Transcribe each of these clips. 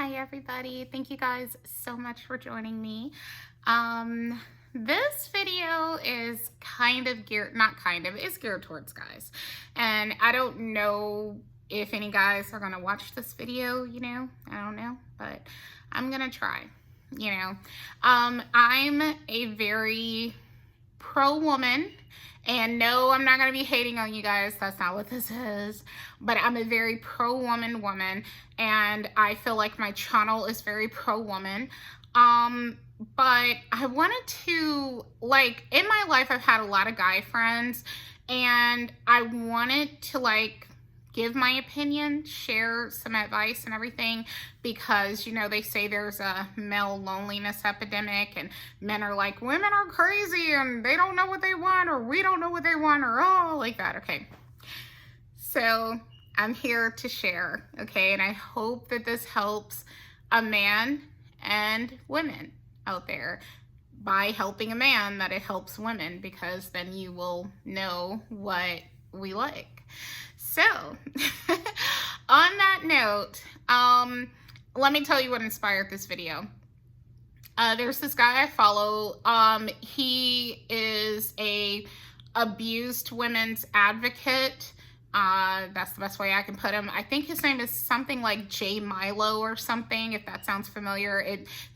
Hi everybody. Thank you guys so much for joining me. This video is kind of geared, not kind of, it's geared towards guys. And I don't know if any guys are gonna watch this video, I don't know, but I'm gonna try, I'm a very pro woman. And no, I'm not going to be hating on you guys. That's not what this is. But I'm a very pro-woman. And I feel like my channel is very pro-woman. But I wanted to, in my life, I've had a lot of guy friends. And I wanted to, give my opinion, share some advice and everything, because they say there's a male loneliness epidemic and men are like, women are crazy and they don't know what they want, or we don't know what they want, or all like that. Okay, so I'm here to share, okay, and I hope that this helps a man and women out there. By helping a man, that it helps women, because then you will know what we like. So, on that note, let me tell you what inspired this video. There's this guy I follow. He is a abused women's advocate. That's the best way I can put him. I think his name is something like J Milo or something, if that sounds familiar.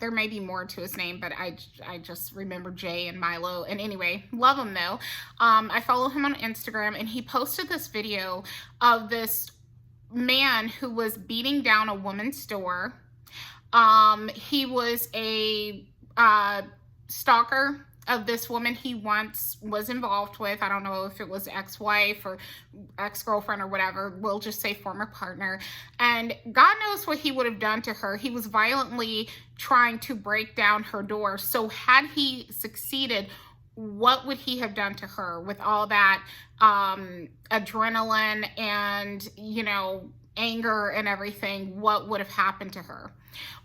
There may be more to his name, but I just remember J and Milo. And anyway, love him though. I follow him on Instagram, and he posted this video of this man who was beating down a woman's door. He was a stalker of this woman he once was involved with. I don't know if it was ex-wife or ex-girlfriend or whatever. We'll just say former partner. And God knows what he would have done to her. He was violently trying to break down her door. So had he succeeded, what would he have done to her with all that adrenaline and, anger and everything? What would have happened to her?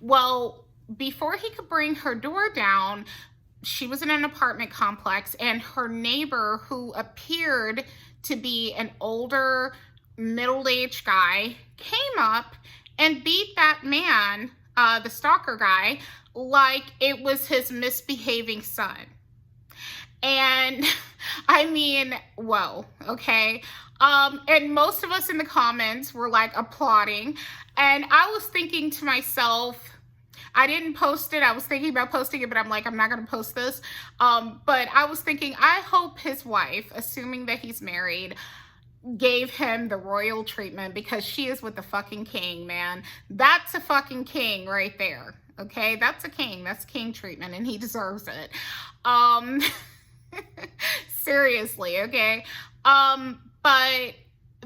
Well, before he could bring her door down, she was in an apartment complex, and her neighbor, who appeared to be an older, middle-aged guy, came up and beat that man, the stalker guy, like it was his misbehaving son. And I mean, whoa, okay? And most of us in the comments were applauding. And I was thinking to myself, I didn't post it. I was thinking about posting it, but I'm like, I'm not going to post this. But I was thinking, I hope his wife, assuming that he's married, gave him the royal treatment, because she is with the fucking king, man. That's a fucking king right there. Okay, that's a king. That's king treatment, and he deserves it. Seriously, okay? But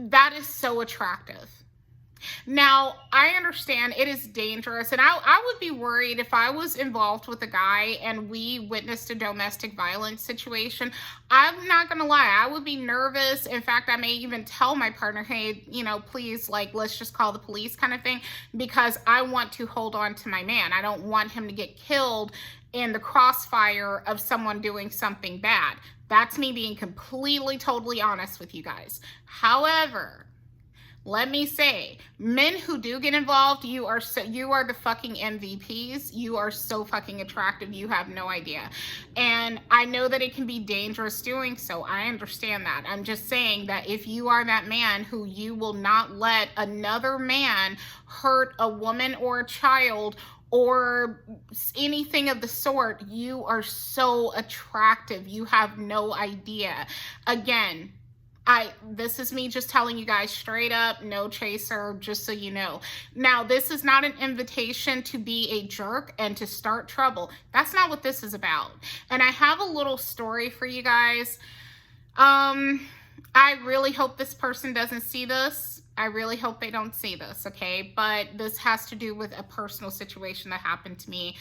that is so attractive. Now, I understand it is dangerous, and I would be worried if I was involved with a guy and we witnessed a domestic violence situation. I'm not gonna lie, I would be nervous. In fact, I may even tell my partner, hey, please, let's just call the police kind of thing, because I want to hold on to my man. I don't want him to get killed in the crossfire of someone doing something bad. That's me being completely, totally honest with you guys. However, let me say, men who do get involved, you are the fucking MVPs. You are so fucking attractive, you have no idea. And I know that it can be dangerous doing so. I understand that. I'm just saying that if you are that man who you will not let another man hurt a woman or a child or anything of the sort, you are so attractive. You have no idea. Again, this is me just telling you guys straight up, no chaser, just so you know. Now, this is not an invitation to be a jerk and to start trouble. That's not what this is about. And I have a little story for you guys. I really hope this person doesn't see this. I really hope they don't see this, okay? But this has to do with a personal situation that happened to me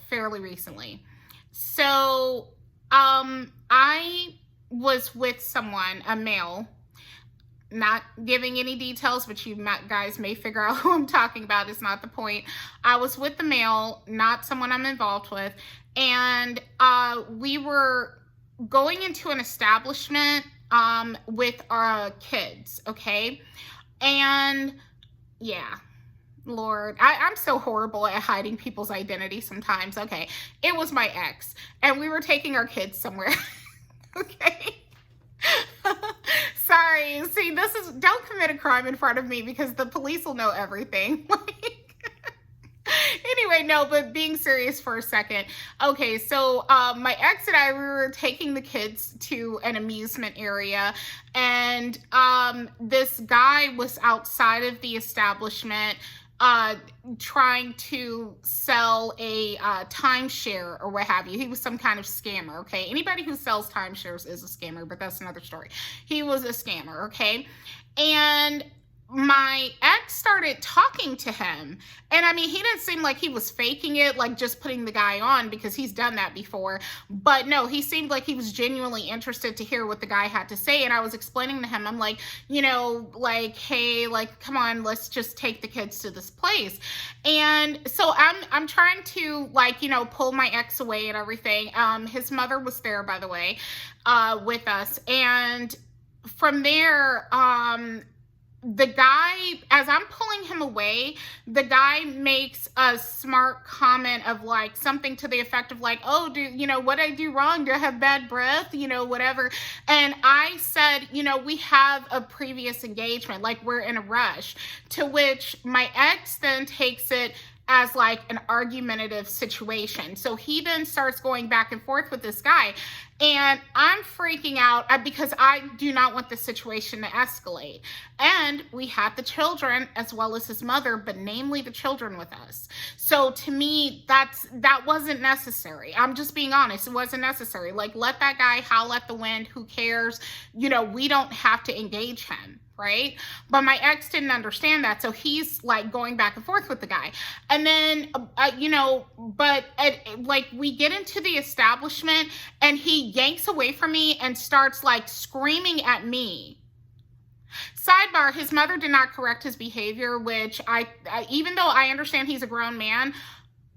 fairly recently. So, I was with someone, a male, not giving any details, but you guys may figure out who I'm talking about. It's not the point. I was with the male, not someone I'm involved with, and we were going into an establishment with our kids, okay? And yeah, Lord, I'm so horrible at hiding people's identity sometimes. Okay, it was my ex, and we were taking our kids somewhere. Okay. Sorry. See, don't commit a crime in front of me because the police will know everything. Anyway, no, but being serious for a second. Okay, so my ex and I, we were taking the kids to an amusement area, and this guy was outside of the establishment trying to sell a timeshare or what have you. He was some kind of scammer, okay? Anybody who sells timeshares is a scammer, but that's another story. He was a scammer, okay? And my ex started talking to him, and I mean, he didn't seem like he was faking it, like just putting the guy on, because he's done that before. But no, he seemed like he was genuinely interested to hear what the guy had to say. And I was explaining to him, I'm like, you know, like, hey, like, come on, let's just take the kids to this place. And so I'm trying to, like, you know, pull my ex away and everything. His mother was there, by the way, with us. And from there, the guy, as I'm pulling him away, the guy makes a smart comment of like something to the effect of like, oh, you know, what I do wrong? Do I have bad breath? You know, whatever. And I said, you know, we have a previous engagement, like we're in a rush, to which my ex then takes it as like an argumentative situation. So he then starts going back and forth with this guy, and I'm freaking out because I do not want the situation to escalate. And we had the children as well as his mother, but namely the children with us. So to me, that wasn't necessary. I'm just being honest. It wasn't necessary. Like, let that guy howl at the wind. Who cares? You know, we don't have to engage him. Right? But my ex didn't understand that. So he's like going back and forth with the guy. And then, you know, but like we get into the establishment and he yanks away from me and starts like screaming at me. Sidebar, his mother did not correct his behavior, which even though I understand he's a grown man,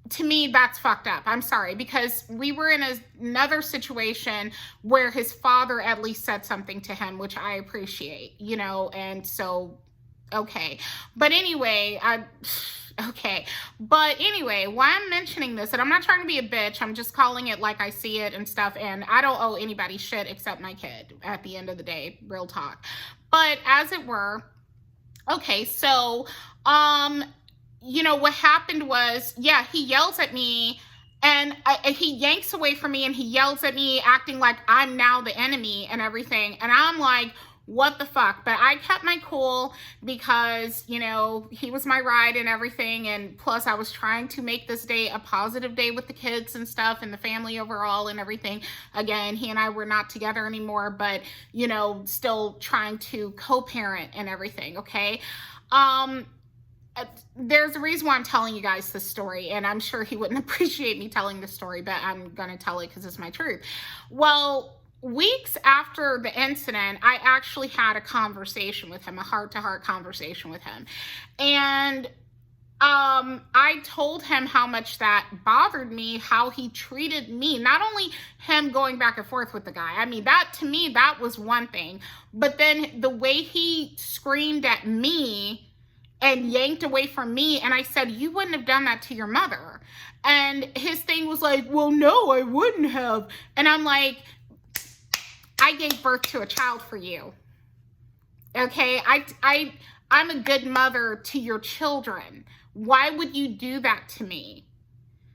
to me, that's fucked up. I'm sorry, because we were in another situation where his father at least said something to him, which I appreciate, you know, and so, okay. But anyway, okay. But anyway, why I'm mentioning this, and I'm not trying to be a bitch, I'm just calling it like I see it and stuff, and I don't owe anybody shit except my kid at the end of the day, real talk. But as it were, okay, so, you know, what happened was, yeah, he yells at me and he yanks away from me and he yells at me acting like I'm now the enemy and everything. And I'm like, what the fuck? But I kept my cool because, you know, he was my ride and everything. And plus I was trying to make this day a positive day with the kids and stuff and the family overall and everything. Again, he and I were not together anymore, but, you know, still trying to co-parent and everything. Okay. There's a reason why I'm telling you guys this story, and I'm sure he wouldn't appreciate me telling this story, but I'm going to tell it because it's my truth. Well, weeks after the incident, I actually had a conversation with him, a heart-to-heart conversation with him. And I told him how much that bothered me, how he treated me, not only him going back and forth with the guy. I mean, that to me, that was one thing. But then the way he screamed at me and yanked away from me, and I said, you wouldn't have done that to your mother. And his thing was like, well, no, I wouldn't have. And I'm like, I gave birth to a child for you. Okay, I'm a good mother to your children. Why would you do that to me?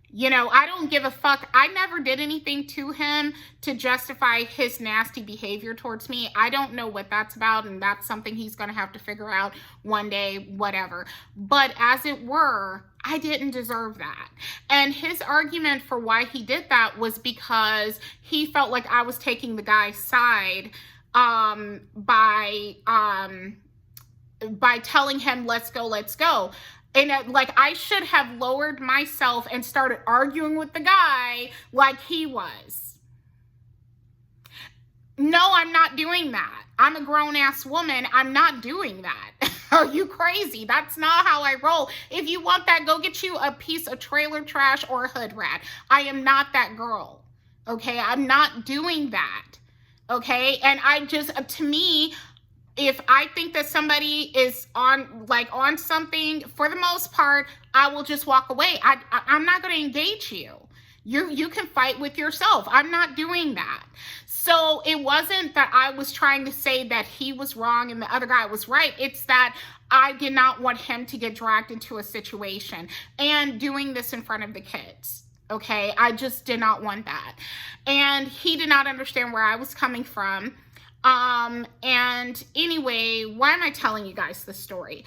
You know, I don't give a fuck. I never did anything to him to justify his nasty behavior towards me. I don't know what that's about, and that's something he's going to have to figure out one day, whatever. But as it were, I didn't deserve that. And his argument for why he did that was because he felt like I was taking the guy's side by telling him, let's go, let's go. And like, I should have lowered myself and started arguing with the guy like he was. No, I'm not doing that. I'm a grown-ass woman. I'm not doing that. Are you crazy? That's not how I roll. If you want that, go get you a piece of trailer trash or a hood rat. I am not that girl. Okay? I'm not doing that. Okay? And I just, to me, if I think that somebody is on something, for the most part, I will just walk away. I'm not going to engage you. You can fight with yourself. I'm not doing that. So it wasn't that I was trying to say that he was wrong and the other guy was right. It's that I did not want him to get dragged into a situation and doing this in front of the kids. Okay, I just did not want that. And he did not understand where I was coming from. And anyway, why am I telling you guys this story?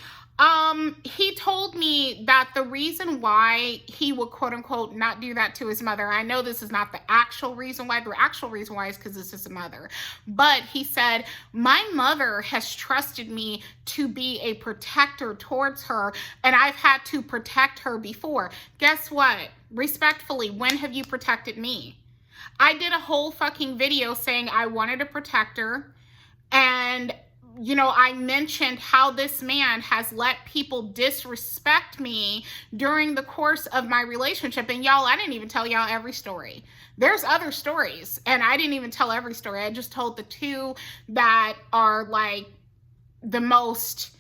He told me that the reason why he would quote unquote not do that to his mother, I know this is not the actual reason why, the actual reason why is because this is a mother, but he said, my mother has trusted me to be a protector towards her, and I've had to protect her before. Guess what? Respectfully, when have you protected me? I did a whole fucking video saying I wanted a protector, and you know, I mentioned how this man has let people disrespect me during the course of my relationship. And y'all, I didn't even tell y'all every story. There's other stories, and I didn't even tell every story. I just told the two that are like the most,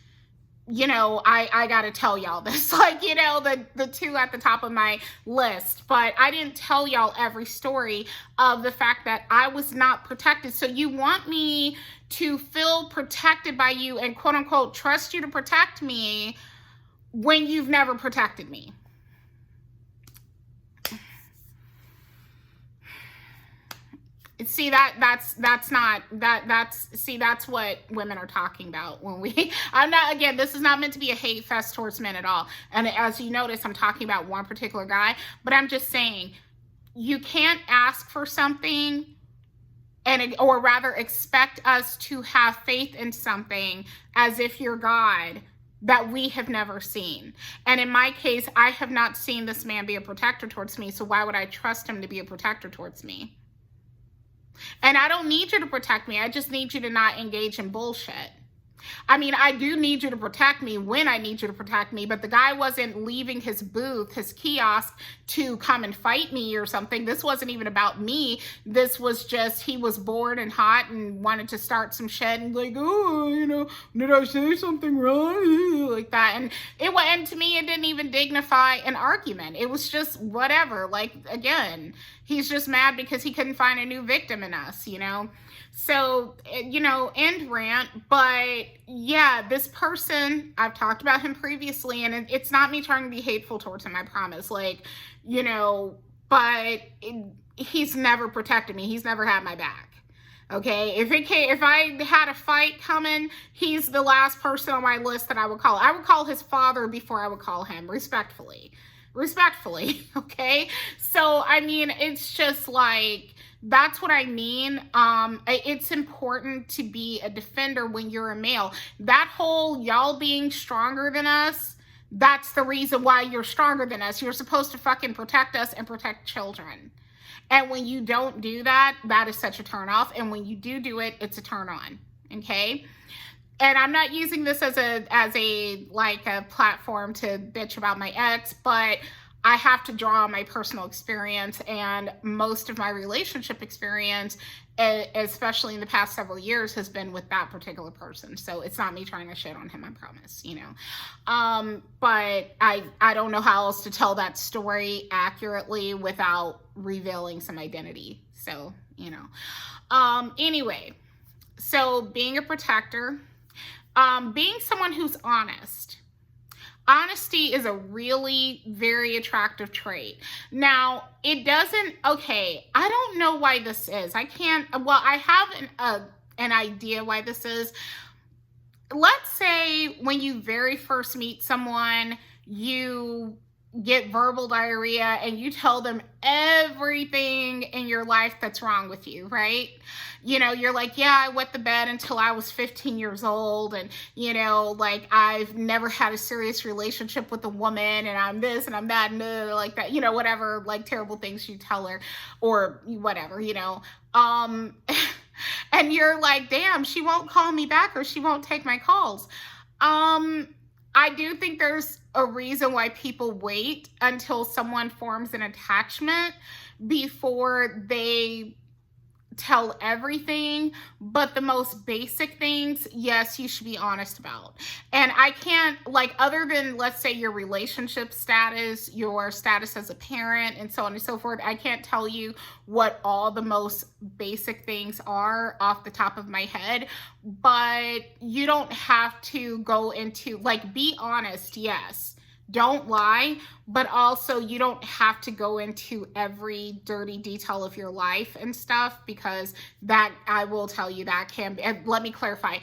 you know, I gotta tell y'all this, like, you know, the two at the top of my list, but I didn't tell y'all every story of the fact that I was not protected. So you want me to feel protected by you and quote unquote trust you to protect me when you've never protected me. See, that's what women are talking about when we, I'm not, again, this is not meant to be a hate fest towards men at all. And as you notice, I'm talking about one particular guy, but I'm just saying, you can't ask for something or rather expect us to have faith in something as if you're God that we have never seen. And in my case, I have not seen this man be a protector towards me. So why would I trust him to be a protector towards me? And I don't need you to protect me. I just need you to not engage in bullshit. I mean, I do need you to protect me when I need you to protect me, but the guy wasn't leaving his booth, his kiosk, to come and fight me or something. This wasn't even about me. This was just, he was bored and hot and wanted to start some shit and like, oh, you know, did I say something wrong? Like that. And to me, it didn't even dignify an argument. It was just whatever. Like, again, he's just mad because he couldn't find a new victim in us, you know? So, you know, end rant, but yeah, this person, I've talked about him previously, and it's not me trying to be hateful towards him, I promise, like, you know, but he's never protected me. He's never had my back. Okay, if I had a fight coming, he's the last person on my list that I would call. I would call his father before I would call him, respectfully, okay? So, I mean, it's just like, that's what I mean. It's important to be a defender when you're a male. That whole y'all being stronger than us, that's the reason why you're stronger than us. You're supposed to fucking protect us and protect children. And when you don't do that, that is such a turn off. And when you do it, it's a turn on. Okay? And I'm not using this as a platform to bitch about my ex, but I have to draw on my personal experience, and most of my relationship experience, especially in the past several years, has been with that particular person. So it's not me trying to shit on him, I promise, you know. But I don't know how else to tell that story accurately without revealing some identity. So, you know. Anyway, so being a protector, being someone who's honest. Honesty is a really very attractive trait. Now, it doesn't, okay, I don't know why this is. I have an idea why this is. Let's say when you very first meet someone, you get verbal diarrhea and you tell them everything in your life that's wrong with you, right? You know, you're like, yeah, I wet the bed until I was 15 years old, and you know, like, I've never had a serious relationship with a woman, and I'm this and I'm that and like that, you know, whatever, like terrible things you tell her or whatever, you know. And you're like, damn, she won't call me back or she won't take my calls. I do think there's a reason why people wait until someone forms an attachment before they tell everything, but the most basic things, yes, you should be honest about. And I can't, like, other than, let's say, your relationship status, your status as a parent, and so on and so forth, I can't tell you what all the most basic things are off the top of my head. But you don't have to go into, like, be honest, yes. Don't lie, but also you don't have to go into every dirty detail of your life and stuff, because that, I will tell you, that can be, and let me clarify,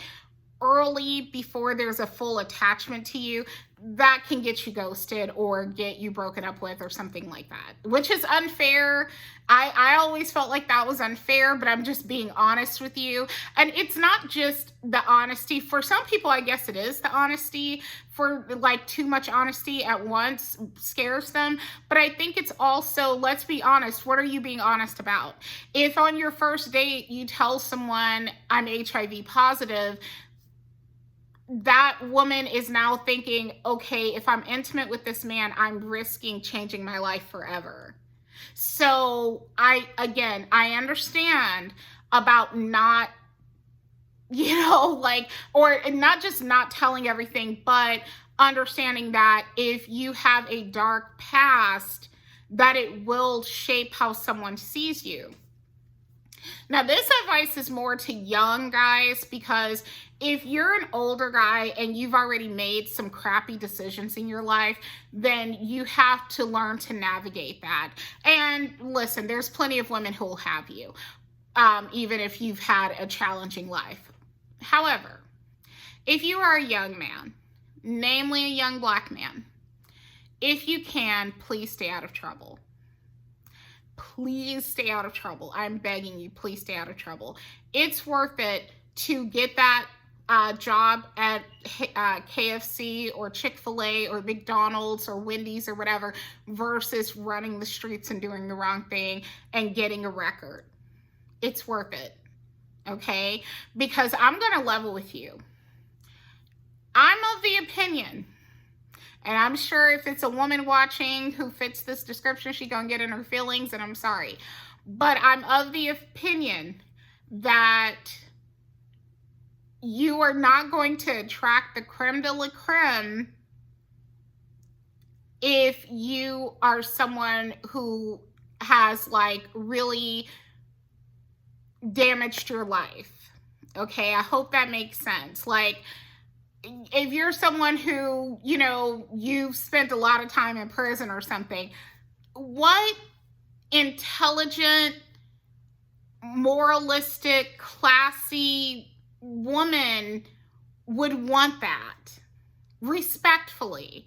early, before there's a full attachment to you, that can get you ghosted or get you broken up with or something like that, which is unfair. I always felt like that was unfair, but I'm just being honest with you. And it's not just the honesty. For some people, I guess it is the honesty. For, like, too much honesty at once scares them. But I think it's also, let's be honest, what are you being honest about? If on your first date you tell someone, I'm HIV positive, that woman is now thinking, okay, if I'm intimate with this man, I'm risking changing my life forever. So I understand about not, like, or not just not telling everything, but understanding that if you have a dark past, that it will shape how someone sees you. Now, this advice is more to young guys, because if you're an older guy and you've already made some crappy decisions in your life, then you have to learn to navigate that. And listen, there's plenty of women who will have you, even if you've had a challenging life. However, if you are a young man, namely a young Black man, if you can, please stay out of trouble. Please stay out of trouble. I'm begging you, please stay out of trouble. It's worth it to get that job at KFC or Chick-fil-A or McDonald's or Wendy's or whatever, versus running the streets and doing the wrong thing and getting a record. It's worth it, okay? Because I'm going to level with you. I'm of the opinion, and I'm sure if it's a woman watching who fits this description, she's going to get in her feelings, and I'm sorry. But I'm of the opinion that you are not going to attract the creme de la creme if you are someone who has, like, really damaged your life. Okay, I hope that makes sense. Like, if you're someone who, you've spent a lot of time in prison or something, what intelligent, moralistic, classy woman would want that? Respectfully,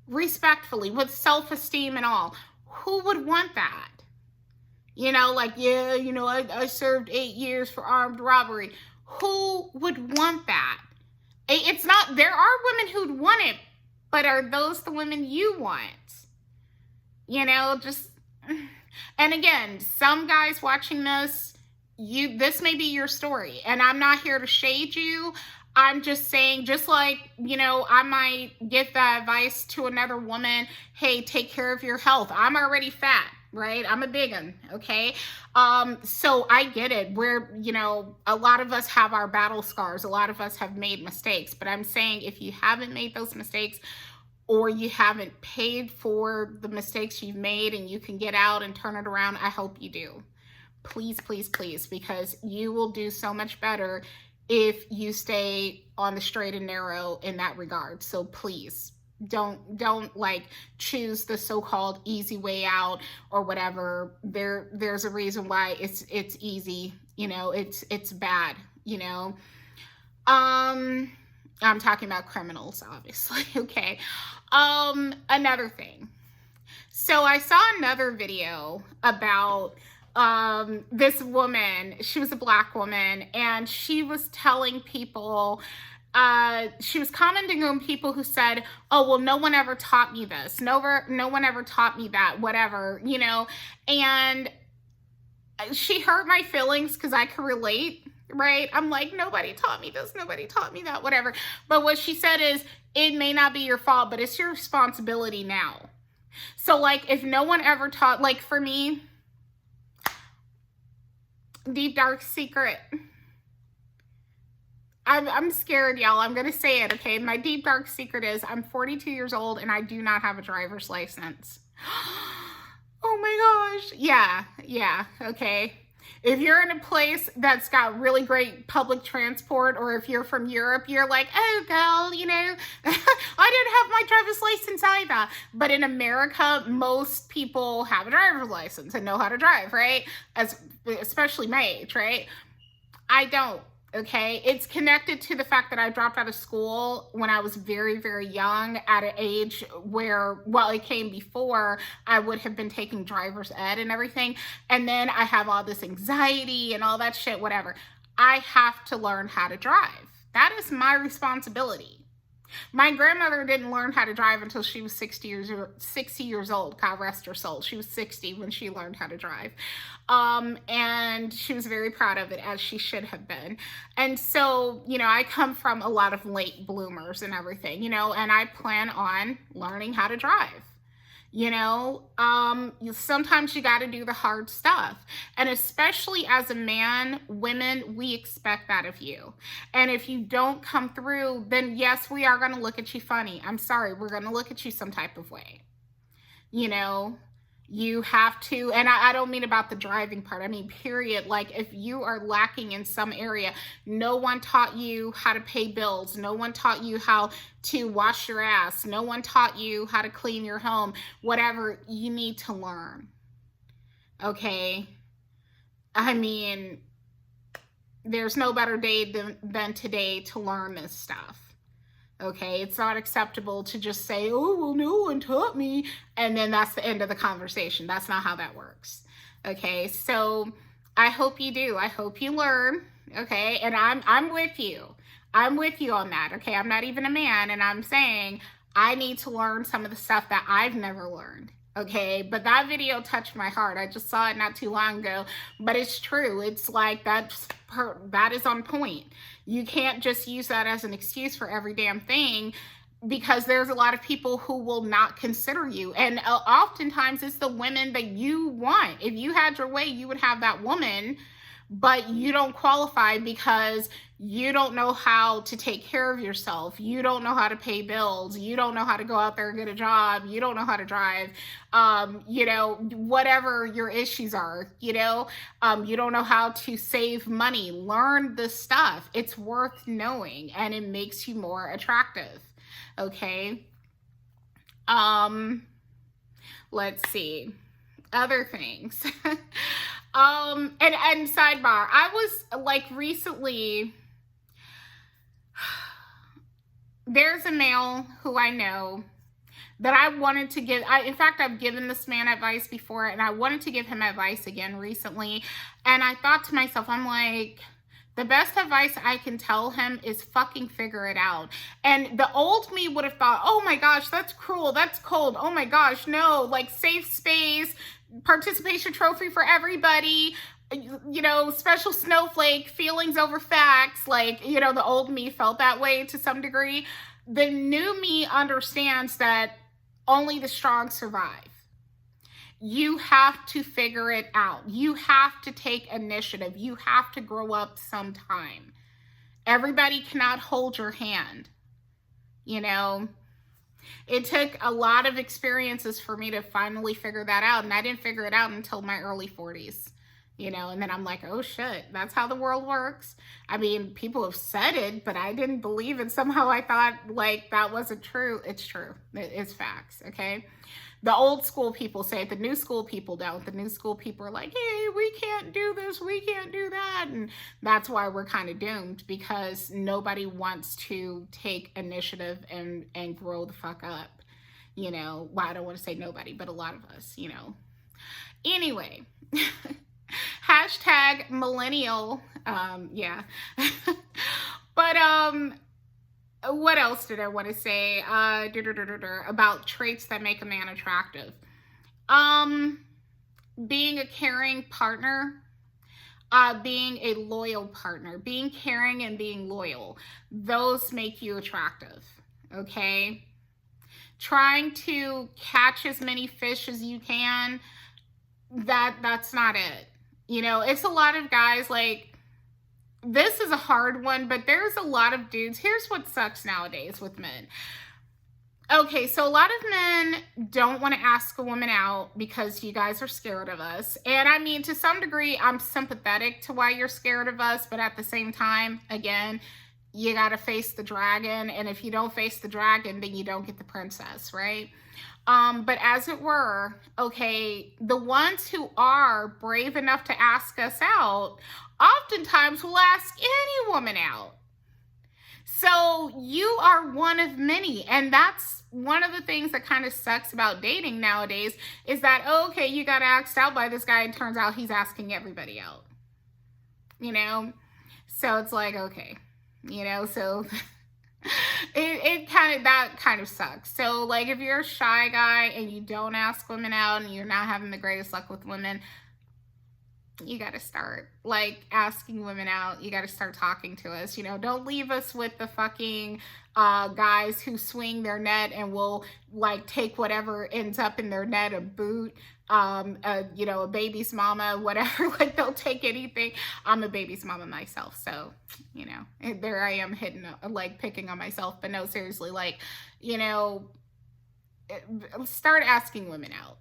with self-esteem and all. Who would want that? I served 8 years for armed robbery. Who would want that? It's not, there are women who'd want it, but are those the women you want? And again, some guys watching this, this may be your story, and I'm not here to shade you. I'm just saying, just like, I might give that advice to another woman, hey, take care of your health. I'm already fat, right? I'm a big one, okay? So I get it. We're, a lot of us have our battle scars. A lot of us have made mistakes, but I'm saying if you haven't made those mistakes, or you haven't paid for the mistakes you've made and you can get out and turn it around, I hope you do. Please, please, please, because you will do so much better if you stay on the straight and narrow in that regard. So please don't like choose the so-called easy way out or whatever. There's a reason why it's easy, it's bad, I'm talking about criminals, obviously. Okay. Another thing. So I saw another video about this woman. She was a Black woman, and she was telling people, she was commenting on people who said, oh, well, no one ever taught me this. No one ever taught me that, whatever, and she hurt my feelings because I could relate, right? I'm like, nobody taught me this. Nobody taught me that, whatever. But what she said is, it may not be your fault, but it's your responsibility now. So, like, if no one ever taught, like, for me, Deep dark secret. I'm scared, y'all. I'm going to say it, okay? My deep dark secret is I'm 42 years old and I do not have a driver's license. Oh my gosh. Yeah, okay. If you're in a place that's got really great public transport, or if you're from Europe, you're like, oh, girl, you know, I didn't have my driver's license either. But in America, most people have a driver's license and know how to drive, right? Especially my age, right? I don't. Okay, it's connected to the fact that I dropped out of school when I was very, very young, at an age where, well, it came before I would have been taking driver's ed and everything. And then I have all this anxiety and all that shit, whatever. I have to learn how to drive. That is my responsibility. My grandmother didn't learn how to drive until she was 60 years old. God rest her soul. She was 60 when she learned how to drive. And she was very proud of it, as she should have been. And so, you know, I come from a lot of late bloomers and everything, you know, and I plan on learning how to drive. You know, sometimes you got to do the hard stuff. And especially as a man, women, we expect that of you. And if you don't come through, then yes, we are going to look at you funny. I'm sorry, we're going to look at you some type of way. You know, you have to, and I don't mean about the driving part, I mean, period. Like, if you are lacking in some area, no one taught you how to pay bills, no one taught you how to wash your ass, no one taught you how to clean your home, whatever, you need to learn. Okay? I mean, there's no better day than today to learn this stuff. Okay, it's not acceptable to just say, oh, well, no one taught me, and then that's the end of the conversation. That's not how that works. Okay, so I hope you do. I hope you learn. Okay, and I'm with you. I'm with you on that. Okay, I'm not even a man, and I'm saying I need to learn some of the stuff that I've never learned. Okay, but that video touched my heart. I just saw it not too long ago, but it's true. It's like that is on point. You can't just use that as an excuse for every damn thing, because there's a lot of people who will not consider you. And oftentimes it's the women that you want. If you had your way, you would have that woman, but you don't qualify because you don't know how to take care of yourself. You don't know how to pay bills. You don't know how to go out there and get a job. You don't know how to drive. You know, whatever your issues are, you know, you don't know how to save money. Learn this stuff. It's worth knowing, and it makes you more attractive. Okay. Let's see. Other things. And sidebar, I was like recently, there's a male who I know that I wanted to give, in fact, I've given this man advice before, and I wanted to give him advice again recently. And I thought to myself, I'm like, the best advice I can tell him is fucking figure it out. And the old me would have thought, oh my gosh, that's cruel, that's cold, oh my gosh, no, like safe space, participation trophy for everybody, you know, special snowflake, feelings over facts. Like, you know, the old me felt that way to some degree. The new me understands that only the strong survive. You have to figure it out. You have to take initiative. You have to grow up sometime. Everybody cannot hold your hand. You know, it took a lot of experiences for me to finally figure that out. And I didn't figure it out until my early 40s, you know, and then I'm like, oh shit, that's how the world works. I mean, people have said it, but I didn't believe it. Somehow I thought like that wasn't true. It's true. It's facts. Okay. The old school people say it, the new school people don't. The new school people are like, hey, we can't do this, we can't do that. And that's why we're kind of doomed, because nobody wants to take initiative and grow the fuck up. You know, well, I don't want to say nobody, but a lot of us, you know. Anyway, hashtag millennial, yeah. But, what else did I want to say about traits that make a man attractive? Being a caring partner, being a loyal partner, being caring and being loyal. Those make you attractive, okay? Trying to catch as many fish as you can, that's not it. You know, it's a lot of guys like, this is a hard one, but there's a lot of dudes. Here's what sucks nowadays with men. Okay, so a lot of men don't want to ask a woman out because you guys are scared of us. And I mean, to some degree, I'm sympathetic to why you're scared of us. But at the same time, again, you got to face the dragon. And if you don't face the dragon, then you don't get the princess, right? But as it were, okay, the ones who are brave enough to ask us out oftentimes will ask any woman out. So you are one of many. And that's one of the things that kind of sucks about dating nowadays is that, oh, okay, you got asked out by this guy and turns out he's asking everybody out. You know? So it's like, okay, you know, so that kind of sucks. So like if you're a shy guy and you don't ask women out and you're not having the greatest luck with women, you got to start like asking women out. You got to start talking to us. You know, don't leave us with the fucking guys who swing their net and will like take whatever ends up in their net, a boot, you know, a baby's mama, whatever. Like they'll take anything. I'm a baby's mama myself, so you know, there I am hitting like picking on myself. But no, seriously, like, you know, start asking women out.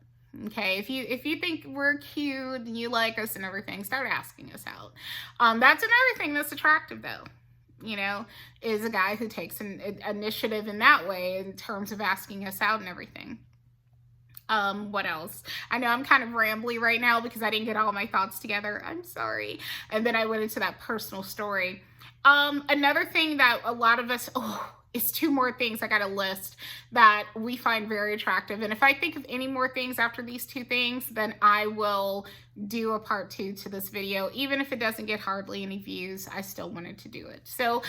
Okay, if you think we're cute and you like us and everything, start asking us out. That's another thing that's attractive though, you know, is a guy who takes an initiative in that way in terms of asking us out and everything. What else? I know I'm kind of rambly right now because I didn't get all my thoughts together. I'm sorry. And then I went into that personal story. Another thing that a lot of us, it's two more things I got a list that we find very attractive. And if I think of any more things after these two things, then I will do a part 2 to this video. Even if it doesn't get hardly any views, I still wanted to do it. So,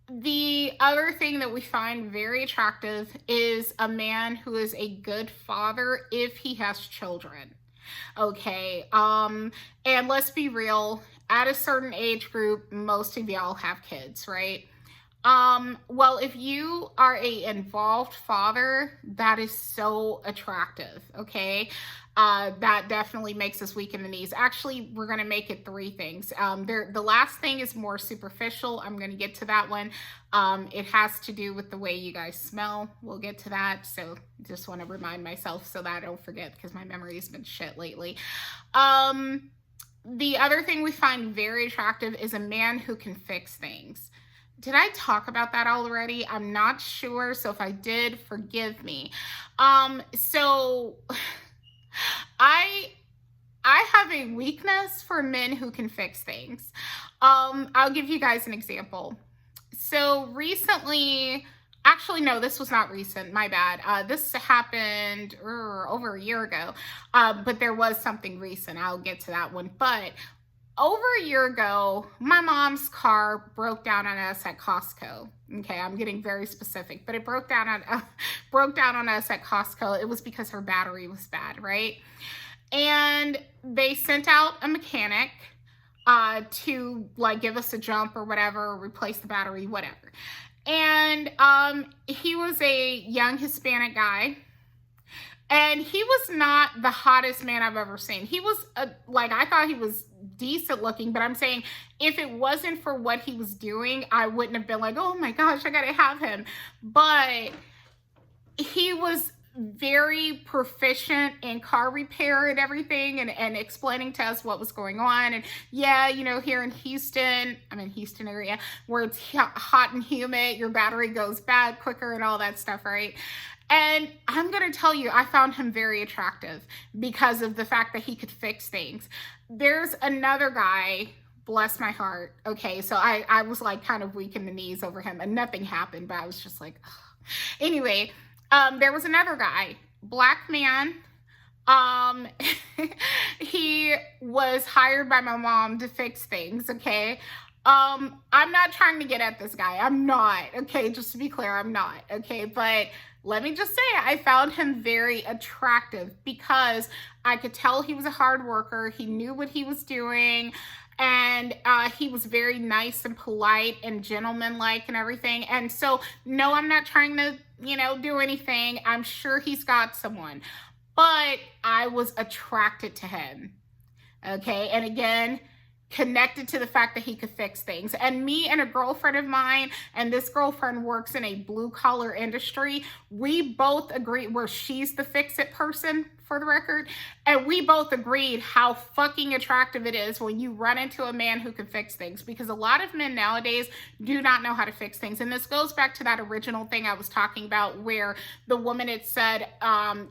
the other thing that we find very attractive is a man who is a good father if he has children. Okay, and let's be real, at a certain age group, most of y'all have kids, right? Well, if you are a involved father, that is so attractive, okay? That definitely makes us weak in the knees. Actually, we're going to make it 3 things. The last thing is more superficial. I'm going to get to that one. It has to do with the way you guys smell. We'll get to that. So just want to remind myself so that I don't forget because my memory has been shit lately. The other thing we find very attractive is a man who can fix things. Did I talk about that already? I'm not sure. So if I did, forgive me. So I have a weakness for men who can fix things. I'll give you guys an example. So recently, actually, no, this was not recent. My bad. This happened over a year ago, but there was something recent. I'll get to that one. But over a year ago, my mom's car broke down on us at Costco. Okay, I'm getting very specific, but it broke down on us at Costco. It was because her battery was bad, right? And they sent out a mechanic to like give us a jump or whatever, replace the battery, whatever. And he was a young Hispanic guy. And he was not the hottest man I've ever seen. He was, like, I thought he was decent looking, but I'm saying if it wasn't for what he was doing, I wouldn't have been like, oh my gosh, I gotta have him. But he was very proficient in car repair and everything and explaining to us what was going on. And yeah, you know, here in Houston, I'm in Houston area, where it's hot and humid, your battery goes bad quicker and all that stuff, right? And I'm going to tell you, I found him very attractive because of the fact that he could fix things. There's another guy, bless my heart. Okay, so I was like kind of weak in the knees over him and nothing happened, but I was just like, ugh. Anyway, there was another guy, black man. He was hired by my mom to fix things, okay? I'm not trying to get at this guy. I'm not, okay? Just to be clear, I'm not, okay? But let me just say, I found him very attractive because I could tell he was a hard worker. He knew what he was doing. And he was very nice and polite and gentlemanlike and everything. And so, no, I'm not trying to, you know, do anything. I'm sure he's got someone. But I was attracted to him. Okay. And again, connected to the fact that he could fix things. And me and a girlfriend of mine, and this girlfriend works in a blue collar industry, we both agree, where she's the fix it person, for the record, and we both agreed how fucking attractive it is when you run into a man who can fix things, because a lot of men nowadays do not know how to fix things. And this goes back to that original thing I was talking about, where the woman had said,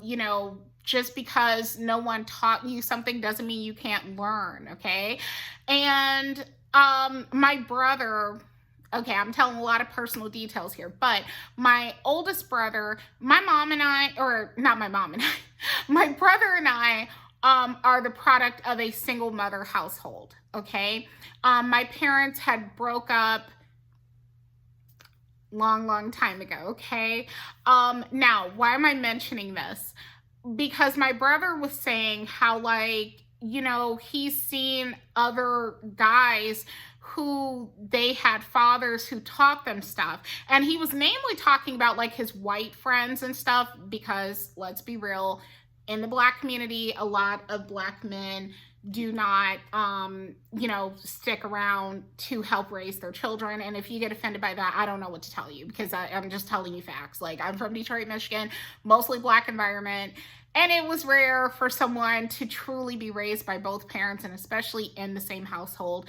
you know, just because no one taught you something doesn't mean you can't learn, okay? And my brother, okay, I'm telling a lot of personal details here, but my oldest brother, my mom and I, or not my mom and I, my brother and I are the product of a single mother household, okay? My parents had broke up long time ago, okay? Now, why am I mentioning this? Because my brother was saying how, like, you know, he's seen other guys who they had fathers who taught them stuff. And he was namely talking about like his white friends and stuff, because let's be real, in the Black community, a lot of Black men do not, you know, stick around to help raise their children. And if you get offended by that, I don't know what to tell you, because I'm just telling you facts. Like, I'm from Detroit, Michigan, mostly Black environment. And it was rare for someone to truly be raised by both parents, and especially in the same household,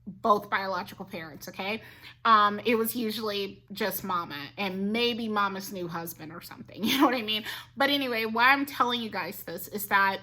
both biological parents, okay? It was usually just mama and maybe mama's new husband or something, you know what I mean? But anyway, why I'm telling you guys this is that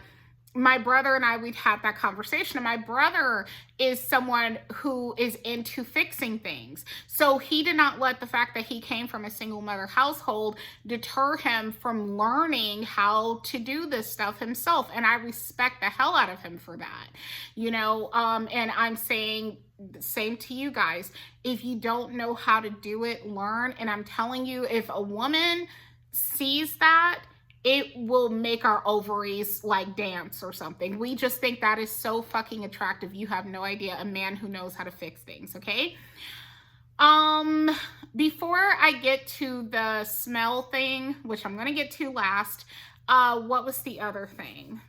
my brother and I, we've had that conversation, and my brother is someone who is into fixing things. So he did not let the fact that he came from a single mother household deter him from learning how to do this stuff himself. And I respect the hell out of him for that, you know? And I'm saying the same to you guys. If you don't know how to do it, learn. And I'm telling you, if a woman sees that, it will make our ovaries like dance or something. We just think that is so fucking attractive. You have no idea. A man who knows how to fix things, okay? Before I get to the smell thing, which I'm gonna get to last, what was the other thing?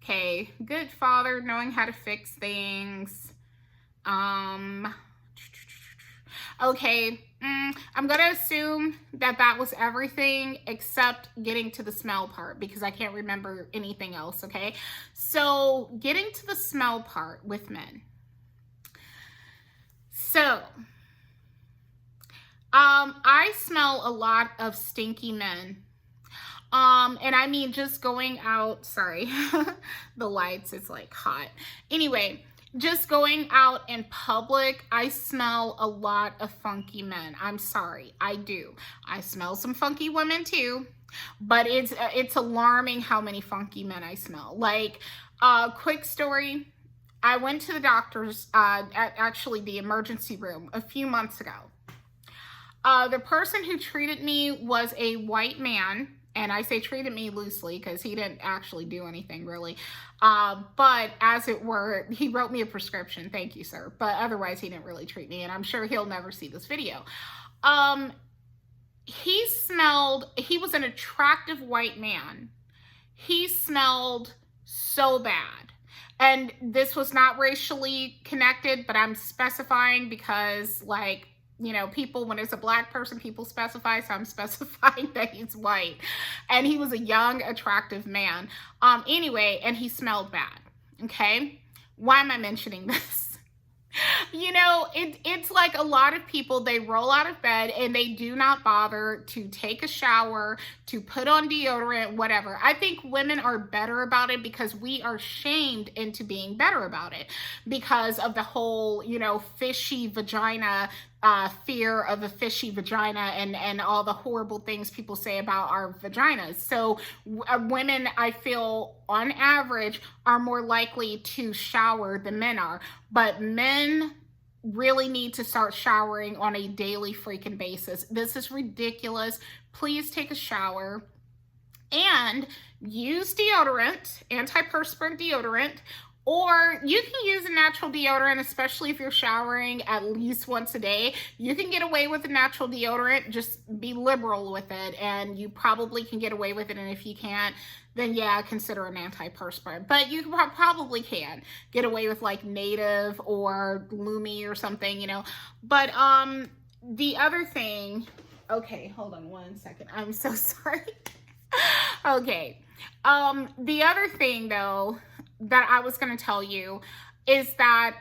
Okay, good father, knowing how to fix things. Okay, I'm gonna assume that that was everything except getting to the smell part, because I can't remember anything else, okay? So getting to the smell part with men. So, I smell a lot of stinky men. And I mean, just going out, sorry, the lights, it's like hot. Anyway, just going out in public, I smell a lot of funky men. I'm sorry, I do. I smell some funky women too, but it's alarming how many funky men I smell. Like, quick story, I went to the doctor's, actually the emergency room a few months ago. The person who treated me was a white man. And I say treated me loosely because he didn't actually do anything really. But as it were, he wrote me a prescription. Thank you, sir. But otherwise, he didn't really treat me. And I'm sure he'll never see this video. He was an attractive white man. He smelled so bad. And this was not racially connected, but I'm specifying because, like, you know, people, when it's a Black person, people specify, so I'm specifying that he's white. And he was a young, attractive man. Anyway, and he smelled bad, okay? Why am I mentioning this? You know, it's like a lot of people, they roll out of bed and they do not bother to take a shower, to put on deodorant, whatever. I think women are better about it because we are shamed into being better about it because of the whole, you know, fishy vagina, fear of a fishy vagina and all the horrible things people say about our vaginas. So women, I feel on average, are more likely to shower than men are. But men really need to start showering on a daily freaking basis. This is ridiculous. Please take a shower and use deodorant, antiperspirant deodorant, Or you can use a natural deodorant, especially if you're showering at least once a day. You can get away with a natural deodorant. Just be liberal with it, and you probably can get away with it. And if you can't, then yeah, consider an antiperspirant. But you probably can get away with like Native or Lumi or something, you know. But the other thing, okay, hold on one second. I'm so sorry. Okay. The other thing though that I was going to tell you is that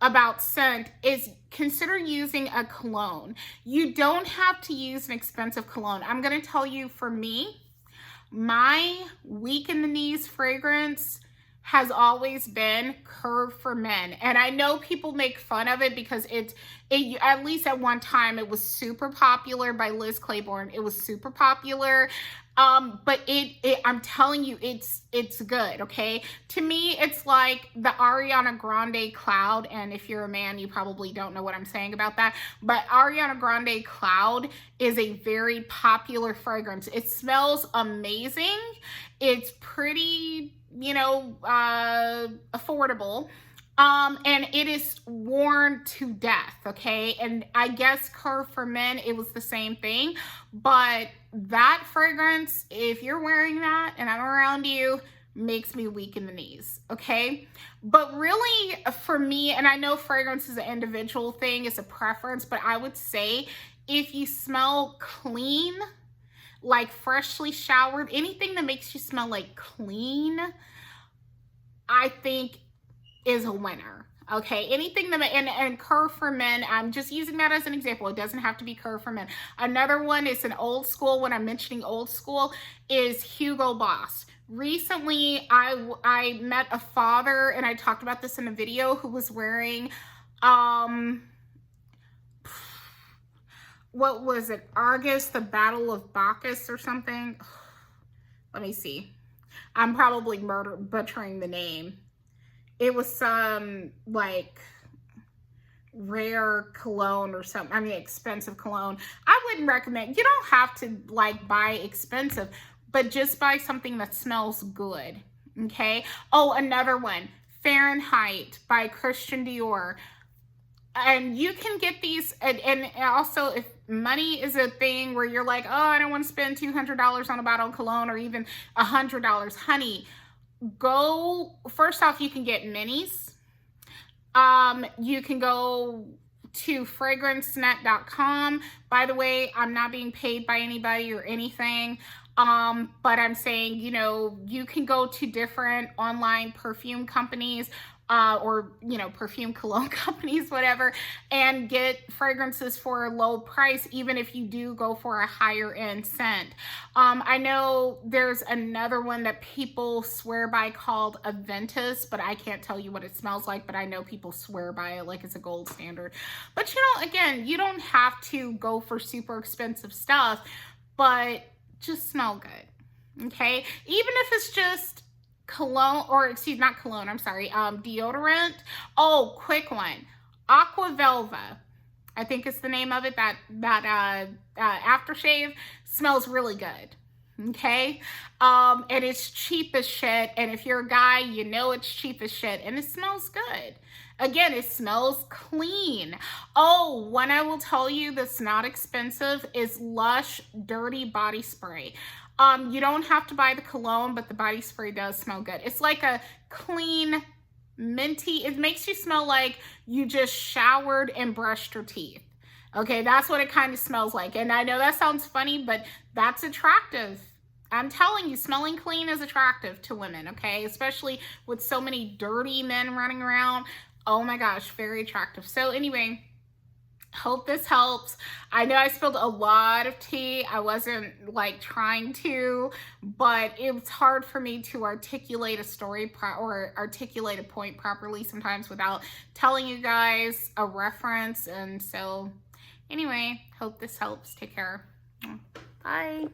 about scent is consider using a cologne. You don't have to use an expensive cologne. I'm going to tell you, for me, my weak in the knees fragrance has always been Curve for Men. And I know people make fun of it because it at least at one time, it was super popular by Liz Claiborne. It was super popular. But I'm telling you, it's good, okay? To me, it's like the Ariana Grande Cloud. And if you're a man, you probably don't know what I'm saying about that. But Ariana Grande Cloud is a very popular fragrance. It smells amazing. It's pretty, you know, affordable. And it is worn to death, okay? And I guess Curve for Men, it was the same thing. But that fragrance, if you're wearing that and I'm around you, makes me weak in the knees, okay? But really, for me, and I know fragrance is an individual thing, it's a preference, but I would say if you smell clean, like freshly showered, anything that makes you smell like clean, I think is a winner. Okay, anything that, and Curve for Men, I'm just using that as an example. It doesn't have to be Curve for Men. Another one is an old school. When I'm mentioning old school, is Hugo Boss. Recently, I met a father, and I talked about this in a video, who was wearing, what was it? Argus, the Battle of Bacchus or something. Let me see. I'm probably butchering the name. It was some like rare cologne or something. I mean, expensive cologne. I wouldn't recommend. You don't have to like buy expensive, but just buy something that smells good. Okay. Oh, another one, Fahrenheit by Christian Dior. And you can get these, and also if money is a thing where you're like, oh, I don't want to spend $200 on a bottle of cologne or even $100, honey. Go, first off, you can get minis. You can go to fragrancenet.com. By the way, I'm not being paid by anybody or anything. But I'm saying, you know, you can go to different online perfume companies, or, you know, perfume cologne companies, whatever, and get fragrances for a low price, even if you do go for a higher end scent. I know there's another one that people swear by called Aventus, but I can't tell you what it smells like, but I know people swear by it like it's a gold standard. But, you know, again, you don't have to go for super expensive stuff, but just smell good, okay? Even if it's just cologne, or excuse, not cologne, I'm sorry, deodorant. Oh, quick one, Aqua Velva, I think it's the name of it. That aftershave smells really good, okay? And it's cheap as shit, and if you're a guy, you know it's cheap as shit, and it smells good. Again, it smells clean. Oh, one I will tell you that's not expensive is Lush Dirty Body Spray. You don't have to buy the cologne, but the body spray does smell good. It's like a clean, minty, it makes you smell like you just showered and brushed your teeth. Okay, that's what it kind of smells like. And I know that sounds funny, but that's attractive. I'm telling you, smelling clean is attractive to women, okay? Especially with so many dirty men running around. Oh my gosh, very attractive. So anyway, hope this helps. I know I spilled a lot of tea. I wasn't like trying to, but it was hard for me to articulate a story or articulate a point properly sometimes without telling you guys a reference. And so anyway, hope this helps. Take care. Bye.